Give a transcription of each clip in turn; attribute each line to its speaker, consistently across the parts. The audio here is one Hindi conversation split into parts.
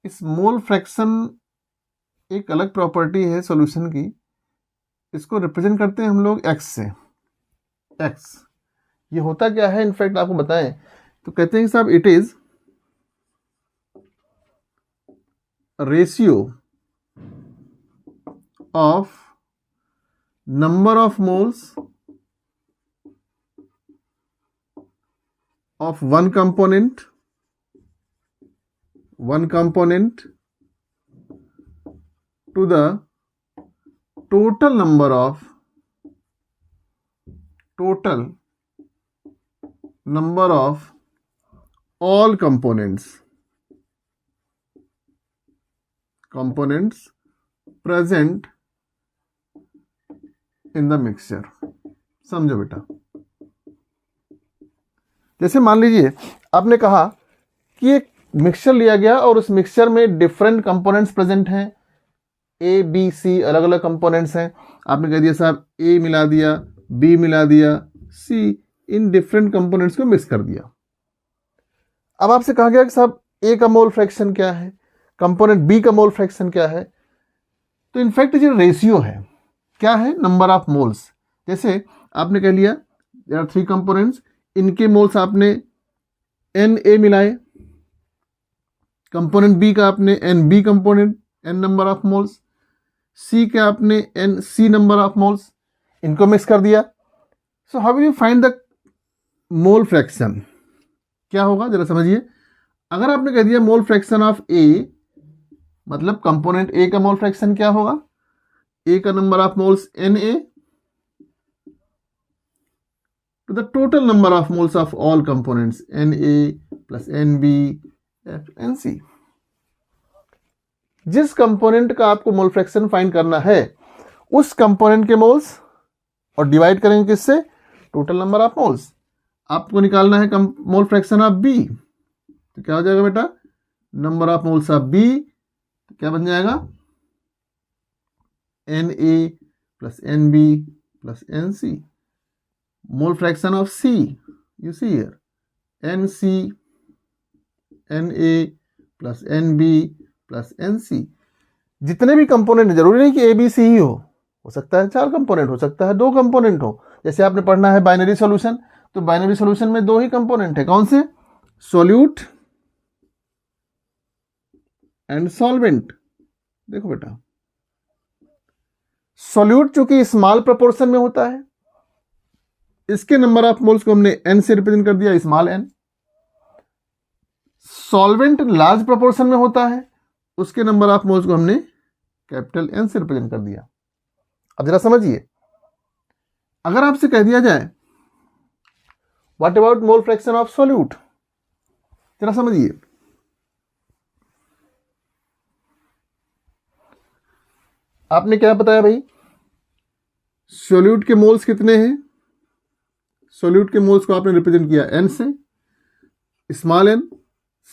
Speaker 1: इस मोल फ्रैक्शन एक अलग प्रॉपर्टी है सॉल्यूशन की, इसको रिप्रेजेंट करते हैं हम लोग एक्स से। एक्स ये होता क्या है, इनफैक्ट आपको बताएं तो कहते हैं कि साहब it is ratio of number of moles of one component to the total number of all components present in the mixture। समझो बेटा, जैसे मान लीजिए आपने कहा कि एक मिक्सचर लिया गया और उस मिक्सचर में डिफरेंट कंपोनेंट्स प्रेजेंट हैं, ए बी सी अलग अलग कंपोनेंट्स हैं। आपने कह दिया साहब ए मिला दिया, बी मिला दिया, सी, इन डिफरेंट कंपोनेंट्स को मिक्स कर दिया। अब आपसे कहा गया कि साहब ए का मोल फ्रैक्शन क्या है, कंपोनेंट बी का मोल फ्रैक्शन क्या है। तो इनफैक्ट जो रेशियो है क्या है, नंबर ऑफ मोल्स। जैसे आपने कह लिया देयर आर 3 कंपोनेंट्स, इनके मोल्स आपने एन ए मिलाए, कंपोनेंट बी का आपने n B component n number of moles, C के आपने n C number of moles, इनको मिक्स कर दिया। So how will you find the mole fraction, क्या होगा जरा समझिए। अगर आपने कह दिया मोल फ्रैक्शन ऑफ ए, मतलब कंपोनेंट ए का मोल फ्रैक्शन क्या होगा, ए का number of moles n A to the total number of moles of all components n A plus n B F n C. जिस कंपोनेंट का आपको मोल फ्रैक्शन फाइंड करना है उस कंपोनेंट के मोल्स और डिवाइड करेंगे किससे, टोटल नंबर ऑफ मोल्स। आपको निकालना है मोल फ्रैक्शन ऑफ बी, तो क्या हो जाएगा बेटा, number of moles of B, तो क्या बन जाएगा n A plus n B plus n C. Mole fraction of C, you see here n C n A plus n B plus n C. जितने भी कंपोनेंट, जरूरी नहीं कि ए बी सी ही हो सकता है 4 कंपोनेंट, हो सकता है 2 कंपोनेंट हो। जैसे आपने पढ़ना है बाइनरी सॉल्यूशन, तो बाइनरी सॉल्यूशन में 2 ही कंपोनेंट है, कौन से, सॉल्यूट एंड सॉल्वेंट। देखो बेटा, सॉल्यूट चूंकि स्मॉल प्रोपोर्शन में होता है, इसके नंबर ऑफ मोल्स को हमने एन से रिप्रेजेंट कर दिया, small n. Solvent large proportion में होता है, उसके नंबर ऑफ मोल्स को हमने कैपिटल एन से रिप्रेजेंट कर दिया। अब जरा समझिए, अगर आपसे कह दिया जाए what about mole fraction of solute, जरा समझिए। आपने क्या बताया भाई, सॉल्यूट के मोल्स कितने हैं, सॉल्यूट के मोल्स को आपने रिप्रेजेंट किया एन से, स्मॉल एन।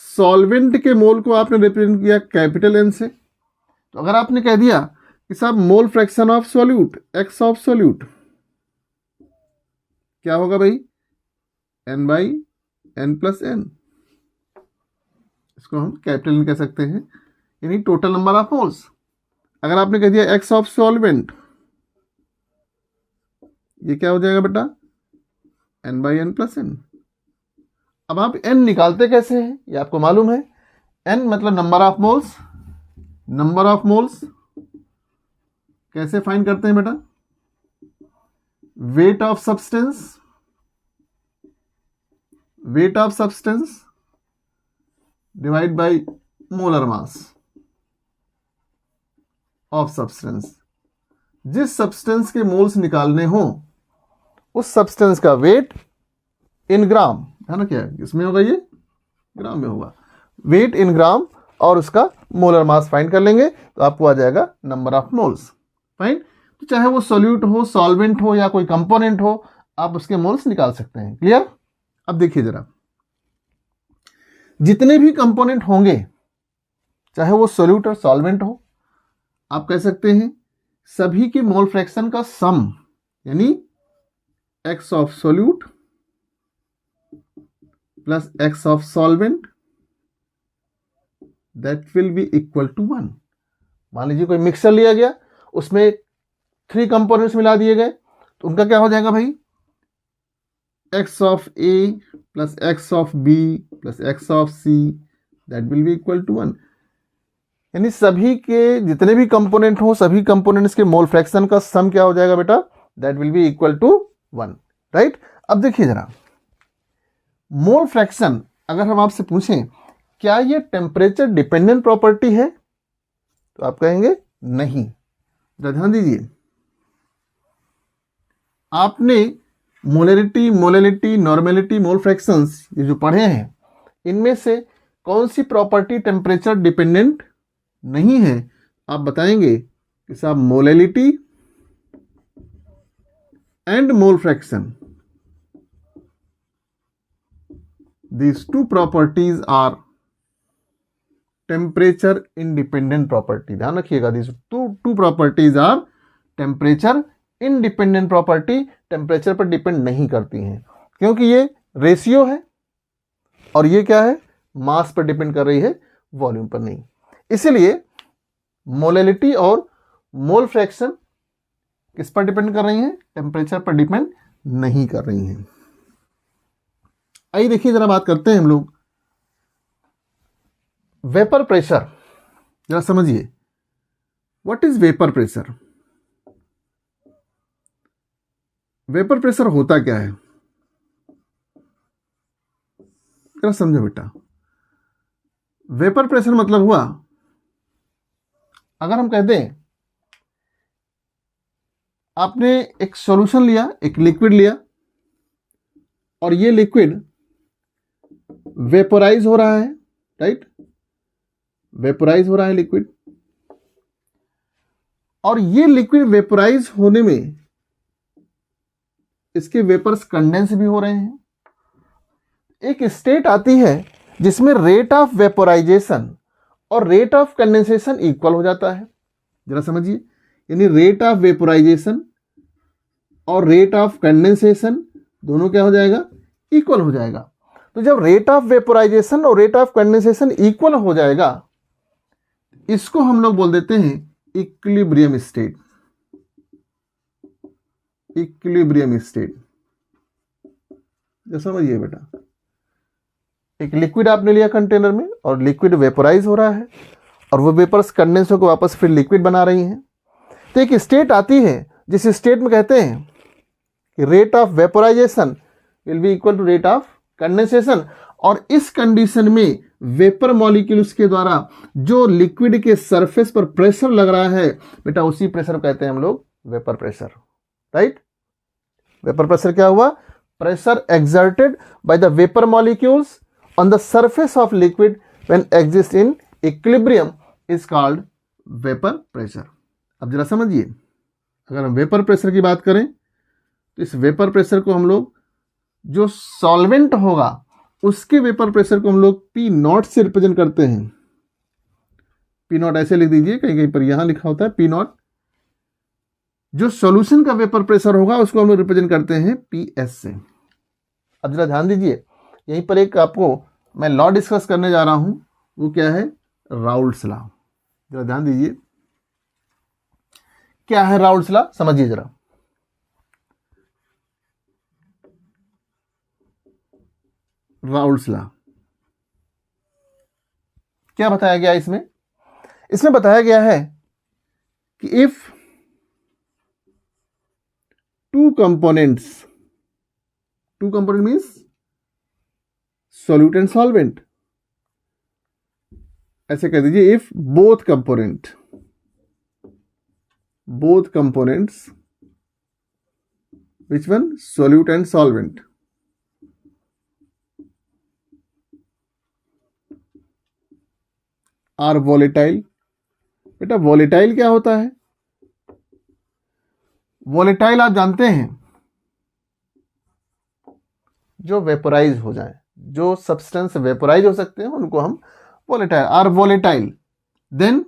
Speaker 1: सॉल्वेंट के मोल को आपने रिप्रेजेंट किया कैपिटल एन से। तो अगर आपने कह दिया कि साहब mole fraction of solute, x of solute, क्या होगा भाई, n by n plus n, इसको हम कैपिटल एन कह सकते हैं, यानी टोटल नंबर ऑफ मोल्स। अगर आपने कह दिया एक्स ऑफ सॉल्वेंट, ये क्या हो जाएगा बेटा, n by n plus n. अब आप एन निकालते कैसे हैं, ये आपको मालूम है। एन मतलब number of moles, number of moles कैसे फाइंड करते हैं बेटा, weight of substance, weight of substance divide by molar mass of substance. जिस सब्सटेंस के मोल्स निकालने हो उस सब्सटेंस का वेट इन ग्राम, है ना, क्या इसमें होगा, ये ग्राम में होगा, वेट इन ग्राम, और उसका मोलर मास फाइंड कर लेंगे तो आपको आ जाएगा नंबर ऑफ मोल्स। फाइन, तो चाहे वो सॉल्यूट हो, सॉल्वेंट हो या कोई कंपोनेंट हो, आप उसके मोल्स निकाल सकते हैं। क्लियर। अब देखिए जरा, जितने भी कंपोनेंट होंगे चाहे वो सॉल्यूट और सॉल्वेंट हो, आप कह सकते हैं सभी के मोल फ्रैक्शन का सम, यानी x of solute plus x of solvent that will be equal to 1। मान लीजिए कोई मिक्सचर लिया गया, उसमें 3 कंपोनेंट्स मिला दिए गए, तो उनका क्या हो जाएगा भाई, x of a plus x of b plus x of c that will be equal to 1। यानी सभी के जितने भी कंपोनेंट हो, सभी कंपोनेंट्स के मोल फ्रैक्शन का सम क्या हो जाएगा बेटा, that will be equal to 1, right. अब देखिए जरा, मोल फ्रैक्शन अगर हम आपसे पूछें क्या ये टेम्परेचर डिपेंडेंट प्रॉपर्टी है, तो आप कहेंगे नहीं। ध्यान दीजिए, आपने मोलैलिटी, नॉर्मेलिटी, मोल फ्रैक्शंस ये जो पढ़े हैं, इनमें से कौन सी प्रॉपर्टी टेम्परेचर डिपेंडेंट नहीं है? आप बताएंगे कि साहब molality and mole fraction, these two properties are temperature independent property। ध्यान रखिएगा, these two properties are temperature independent property, temperature पर डिपेंड नहीं करती हैं, क्योंकि ये रेशियो है और ये क्या है, मास पर डिपेंड कर रही है, वॉल्यूम पर नहीं। इसलिए मोलैलिटी और मोल फ्रैक्शन किस पर डिपेंड कर रही हैं, टेम्परेचर पर डिपेंड नहीं कर रही हैं। आइए देखिए जरा बात करते हैं हम लोग वेपर प्रेशर। जरा समझिए, what is vapour pressure? Vapour pressure होता क्या है, जरा समझो बेटा। वेपर प्रेशर मतलब हुआ, अगर हम कहते हैं आपने एक सॉल्यूशन लिया, एक लिक्विड लिया, और ये लिक्विड वेपोराइज हो रहा है, राइट, वेपोराइज हो रहा है लिक्विड, और ये लिक्विड वेपोराइज होने में इसके वेपर्स कंडेंस भी हो रहे हैं। एक स्टेट आती है जिसमें रेट ऑफ वेपोराइजेशन और रेट ऑफ कंडेंसेशन इक्वल हो जाता है। जरा समझिए, यानी रेट ऑफ वेपोराइजेशन और रेट ऑफ कंडेंसेशन दोनों क्या हो जाएगा, इक्वल हो जाएगा। तो जब रेट ऑफ वेपोराइजेशन और रेट ऑफ कंडेंसेशन इक्वल हो जाएगा, इसको हम लोग बोल देते हैं इक्विलिब्रियम स्टेट। इक्विलिब्रियम स्टेट, जैसा समझिए बेटा, एक लिक्विड आपने लिया कंटेनर में और लिक्विड वेपोराइज हो रहा है और वो वेपर्स कंडेंस होकर वापस फिर लिक्विड बना रही हैं। तो एक स्टेट आती है जिस स्टेट में कहते हैं कि rate of vaporisation will be equal to rate of condensation, और इस कंडीशन में वेपर मॉलिक्यूल्स के द्वारा जो लिक्विड के सरफेस पर प्रेशर लग रहा है बेटा, उसी प्रेशर को कहते हैं हम लोग vapour pressure, right. Vapour pressure क्या हुआ, pressure exerted by the vapour molecules on the surface of liquid when exist in equilibrium is called vapour pressure. अब जरा समझिए, अगर हम वेपर प्रेशर की बात करें तो इस वेपर प्रेशर को हम लोग, जो सॉल्वेंट होगा उसके वेपर प्रेशर को हम लोग पी नॉट से रिप्रेजेंट करते हैं। पी नॉट ऐसे लिख दीजिए, कहीं कहीं पर यहां लिखा होता है पी नॉट। जो सॉल्यूशन का वेपर प्रेशर होगा उसको हम लोग रिप्रेजेंट करते हैं पी एस से। अब जरा ध्यान दीजिए, यहीं पर एक आपको मैं लॉ डिस्कस करने जा रहा हूं, वो क्या है, राउल्ट्स लॉ। जरा ध्यान दीजिए, क्या है राउल्ट्स लॉ, समझिए जरा। राउल्ट्स लॉ क्या बताया गया इसमें? इसमें बताया गया है कि if two component means solute and solvent, ऐसे कह दीजिए, if both components which one, solute and solvent, are volatile. बेटा वॉलेटाइल क्या होता है? वॉलेटाइल आप जानते हैं, जो वेपोराइज हो जाए, जो सब्सटेंस वेपोराइज हो सकते हैं उनको हम volatile, are volatile. Then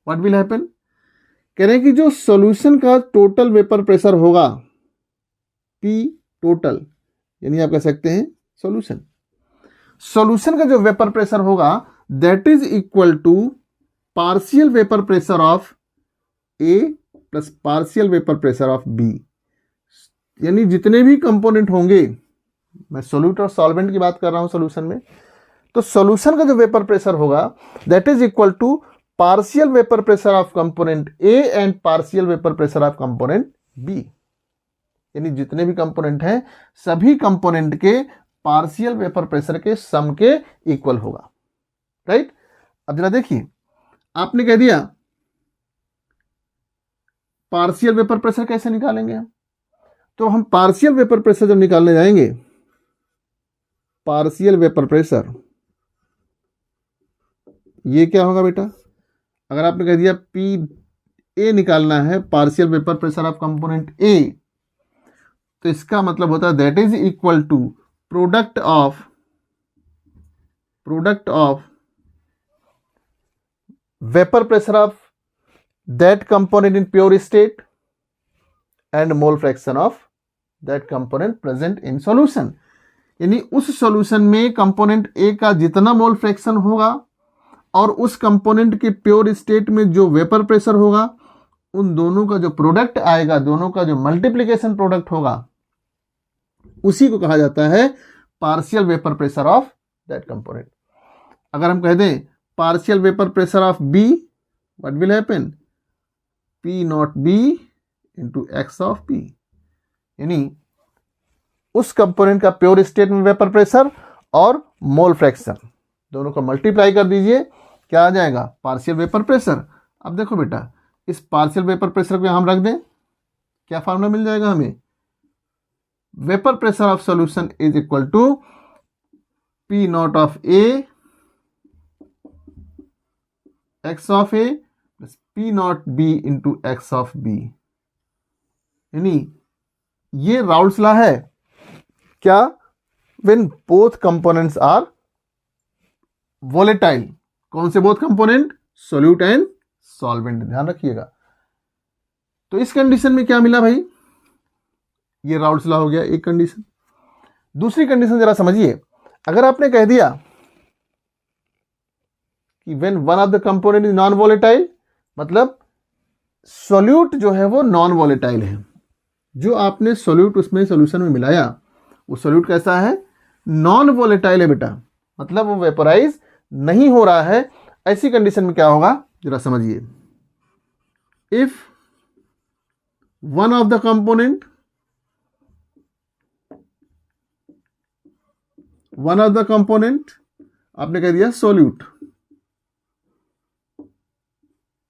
Speaker 1: what will happen, कह रहे हैं कि जो सॉल्यूशन का टोटल वेपर प्रेशर होगा, पी टोटल, यानी आप कह सकते हैं सॉल्यूशन का जो वेपर प्रेशर होगा that is equal to partial vapour pressure of A plus partial vapour pressure of B. यानी जितने भी कंपोनेंट होंगे, मैं सोल्यूट और सॉल्वेंट की बात कर रहा हूं सोल्यूशन में, तो सोल्यूशन का जो वेपर प्रेशर होगा that is equal to partial vapour pressure of component A and partial vapour pressure of component B. यानी जितने भी कंपोनेंट हैं सभी कंपोनेंट के पार्शियल वेपर प्रेशर के सम के इक्वल होगा, राइट। अब जरा देखिए, आपने कह दिया पार्शियल वेपर प्रेशर कैसे निकालेंगे हम, तो हम पार्शियल वेपर प्रेशर जब निकालने जाएंगे, पार्शियल वेपर प्रेशर ये क्या होगा बेटा, अगर आपने कह दिया पी ए निकालना है partial vapour pressure of component A, तो इसका मतलब होता है that is equal to product of vapour pressure of that component in pure state and mole fraction of that component present in solution. यानी उस सॉल्यूशन में कंपोनेंट ए का जितना मोल फ्रैक्शन होगा और उस कंपोनेंट के प्योर स्टेट में जो वेपर प्रेशर होगा, उन दोनों का जो प्रोडक्ट आएगा, दोनों का जो मल्टीप्लिकेशन प्रोडक्ट होगा, उसी को कहा जाता है partial vapour pressure of that component. अगर हम कह दें partial vapour pressure of B, what will happen, P nought B into X of P. यानी उस कंपोनेंट का प्योर स्टेट में वेपर प्रेशर और मोल फ्रैक्शन दोनों को मल्टीप्लाई कर दीजिए, क्या आ जाएगा, पार्शियल वेपर प्रेशर। अब देखो बेटा, इस पार्शियल वेपर प्रेशर को हम रख दें, क्या फार्मूला मिल जाएगा हमें, vapour pressure of solution is equal to P not of A X of A plus P nought B into X of B. यानी ये राउल्स लॉ है क्या, when both components are volatile. कौन से both component, solute and solvent, ध्यान रखिएगा। तो इस कंडीशन में क्या मिला भाई, ये राउल्स लॉ हो गया एक कंडीशन। दूसरी कंडीशन जरा समझिए, अगर आपने कह दिया कि when one of the component is non volatile, मतलब सोल्यूट जो है वो नॉन वोलेटाइल है, जो आपने सोल्यूट उसमें सोल्यूशन में मिलाया वो सोल्यूट कैसा है, नॉन वोलेटाइल है बेटा, मतलब वो वेपोराइज नहीं हो रहा है। ऐसी कंडीशन में क्या होगा जरा समझिए, if one of the component आपने कह दिया सोल्यूट,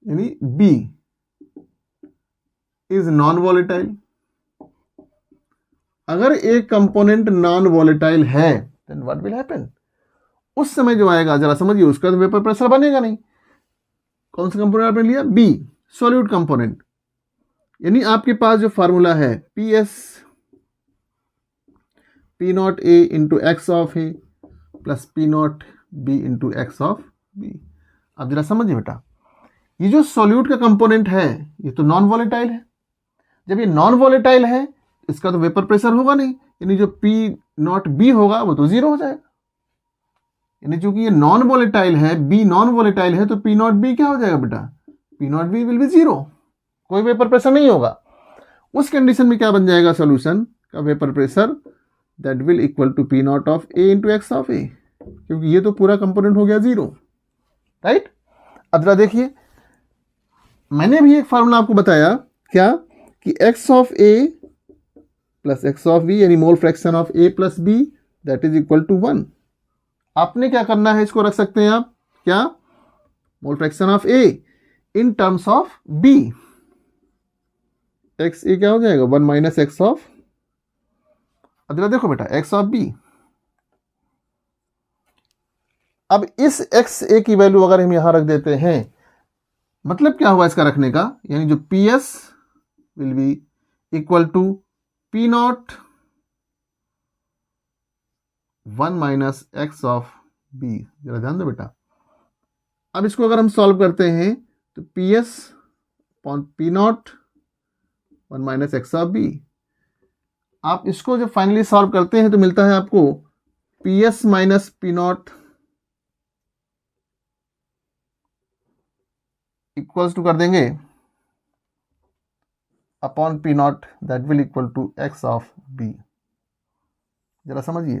Speaker 1: यानी बी इज नॉन वोलेटाइल। अगर एक कंपोनेंट नॉन वोलेटाइल है देन व्हाट विल हैपन, उस समय जो आएगा जरा समझिए, उसका तो वेपर प्रेशर बनेगा नहीं। कौन सा कंपोनेंट आपने लिया, बी, सॉल्यूट कंपोनेंट। यानी आपके पास जो फार्मूला है P S P nought A into X of A plus P nought B into X of B. अब जरा समझिए बेटा, ये जो सॉल्यूट का कंपोनेंट है ये तो नॉन वोलेटाइल है। जब ये नॉन वोलेटाइल है इसका तो वेपर प्रेशर होगा नहीं, यानी जो पी नॉट बी होगा वो तो जीरो हो जाएगा। यानी चूंकि ये नॉन वोलेटाइल है, बी नॉन वोलेटाइल है, तो पी नॉट बी क्या हो जाएगा बेटा, P nought B will be zero, कोई वेपर प्रेशर नहीं होगा। उस कंडीशन में क्या बन जाएगा सॉल्यूशन का vapour pressure, that will equal to P not of A into X of A, क्योंकि ये तो पूरा कंपोनेंट हो गया जीरो, राइट। अब जरा देखिए, मैंने भी एक फार्मूला आपको बताया क्या, कि X of A plus x of B, यानी mole fraction of A plus B, that is equal to 1। आपने क्या करना है, इसको रख सकते हैं आप क्या, mole fraction of A in terms of B, X A क्या हो जाएगा 1 माइनस एक्स ऑफ, अब जरा देखो बेटा एक्स ऑफ बी। अब इस एक्स ए की वैल्यू अगर हम यहां रख देते हैं, मतलब क्या हुआ इसका रखने का, यानी जो P S will be equal to P nought 1 minus X of B. जरा ध्यान दो बेटा, अब इसको अगर हम सॉल्व करते हैं तो P S upon P nought 1 minus X of B. आप इसको जब फाइनली सॉल्व करते हैं तो मिलता है आपको P S minus P nought equals to कर देंगे upon P not, that will equal to X of B. जरा समझिए,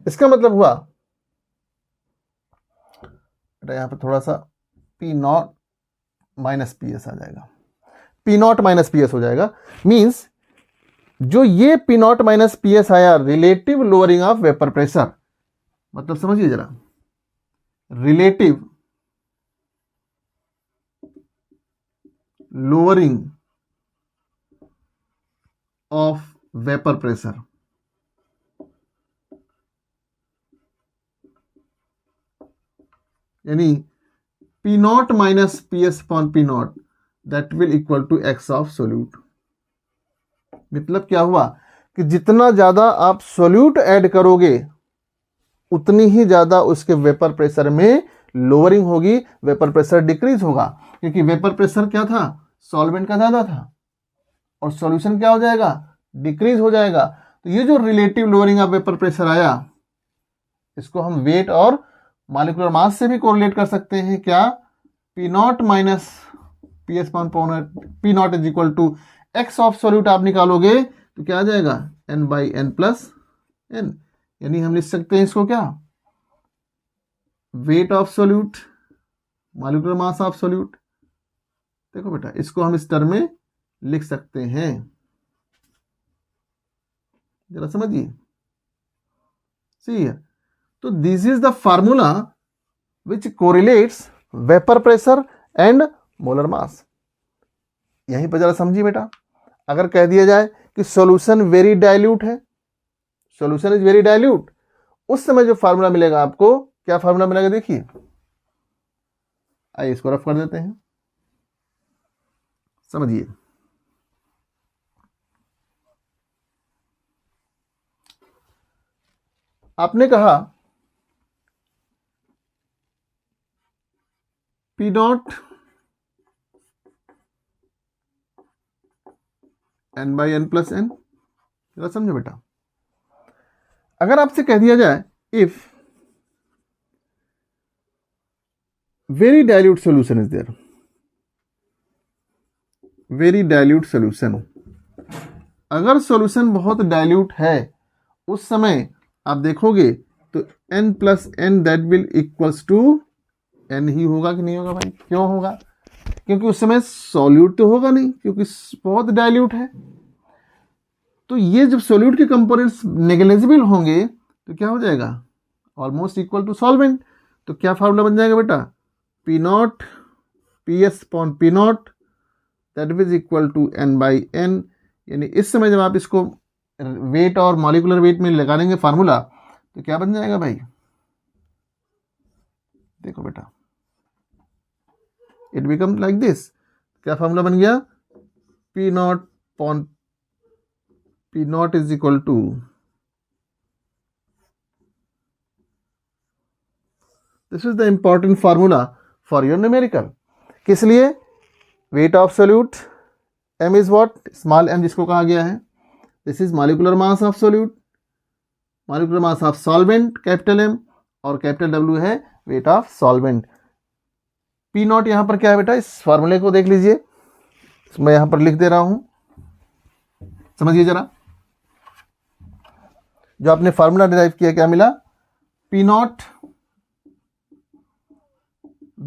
Speaker 1: इसका मतलब हुआ बेटा यहां पर थोड़ा सा P not minus P S आ जाएगा, P not minus P S हो जाएगा। मीन्स जो ये P not minus P S आया, relative lowering of vapour pressure, मतलब समझिए जरा, relative lowering of vapour pressure, यानी P not minus P S upon P not, that will equal to X of solute. मतलब क्या हुआ कि जितना ज्यादा आप सोल्यूट ऐड करोगे उतनी ही ज्यादा उसके वेपर प्रेशर में लोअरिंग होगी, वेपर प्रेशर डिक्रीज होगा, क्योंकि वेपर प्रेशर क्या था, सॉल्वेंट का ज्यादा था, और सॉल्यूशन क्या हो जाएगा, डिक्रीज हो जाएगा। तो ये जो relative lowering of vapour pressure आया, इसको हम वेट और मॉलिक्यूलर मास से भी कोरिलेट कर सकते हैं। क्या, P not minus P S P not is equal to X of solute आप निकालोगे तो क्या आ जाएगा, n by n plus n, यानी हम लिख सकते हैं इसको क्या, weight of solute molecular mass of solute. देखो बेटा, इसको हम इस टर्म में लिख सकते हैं, जरा समझिए। सी, तो this is the formula which correlates vapour pressure and molar mass. यहीं पर जरा समझिए बेटा, अगर कह दिया जाए कि सॉल्यूशन वेरी डाइल्यूट है, सॉल्यूशन इज वेरी डाइल्यूट, उस समय जो फार्मूला मिलेगा आपको, क्या फार्मूला मिलेगा, देखिए, आइए इसको रफ कर देते हैं, समझिए। आपने कहा P nought n by n plus n, जरा समझो बेटा। अगर आपसे कह दिया जाए if very dilute solution is there, very dilute solution, अगर सॉल्यूशन बहुत डाइल्यूट है उस समय आप देखोगे तो n plus n that will equals to n ही होगा कि नहीं होगा भाई? क्यों होगा? क्योंकि उस समय सॉल्यूट तो होगा नहीं, क्योंकि बहुत डाइल्यूट है। तो ये जब सॉल्यूट के कंपोनेंट्स नेग्लिजिबल होंगे तो क्या हो जाएगा, ऑलमोस्ट इक्वल टू सॉल्वेंट। तो क्या फार्मूला बन जाएगा बेटा, P naught P S upon P not that is equal to N by N. यानी इस समय जब आप इसको वेट और मॉलिक्यूलर वेट में लगा देंगे फार्मूला तो क्या बन जाएगा भाई, देखो बेटा, इट बिकम लाइक दिस। क्या फार्मूला बन गया, P naught upon P not is equal to this is the important formula for your numerical. किस लिए, weight of solute m is what, small m जिसको कहा गया है, this is molecular mass of solute, molecular mass of solvent capital M, और कैपिटल W है weight of solvent. P naught यहां पर क्या है बेटा, इस फार्मूले को देख लीजिए, मैं यहां पर लिख दे रहा हूं, समझिए जरा। जो आपने फार्मूला डिराइव किया क्या मिला, P not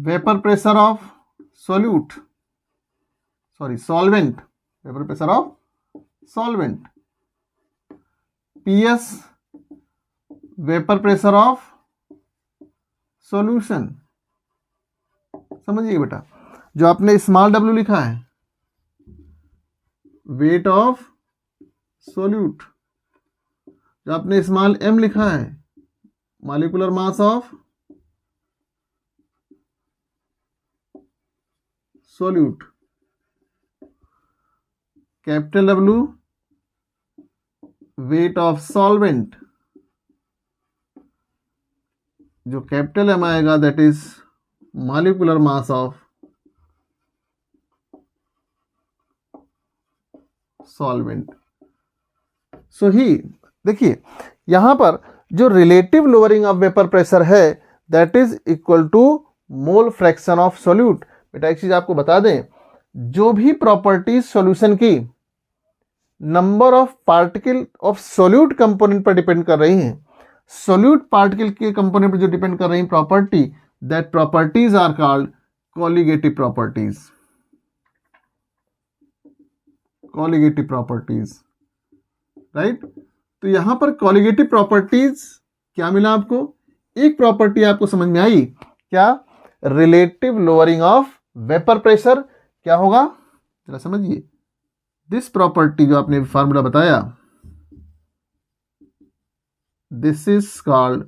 Speaker 1: vapour pressure of solute, sorry solvent, vapour pressure of solvent, PS vapour pressure of solution. समझिए बेटा, जो आपने स्मॉल w लिखा है वेट ऑफ सोल्यूट, जो आपने स्मॉल m लिखा है molecular mass of solute, capital W weight of solvent, जो कैपिटल M आएगा that is molecular mass of solvent. So ही देखिए, यहां पर जो relative lowering of vapour pressure है that is equal to mole fraction of solute. बेटा एक चीज आपको बता दें, जो भी प्रॉपर्टीज सॉल्यूशन की number of particle of solute component पर डिपेंड कर रही हैं, सोल्यूट पार्टिकल के कंपोनेंट पर जो डिपेंड कर रही हैं property, that properties are called colligative properties. Colligative properties, right. तो यहां पर कॉलिगेटिव प्रॉपर्टीज क्या मिला आपको? एक प्रॉपर्टी आपको समझ में आई क्या? Relative lowering of vapour pressure. क्या होगा जरा समझिए, दिस प्रॉपर्टी जो आपने फार्मूला बताया, this is called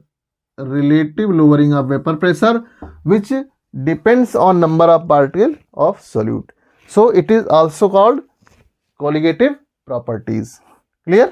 Speaker 1: relative lowering of vapour pressure which depends on number of particle of solute, so it is also called colligative properties. Clear?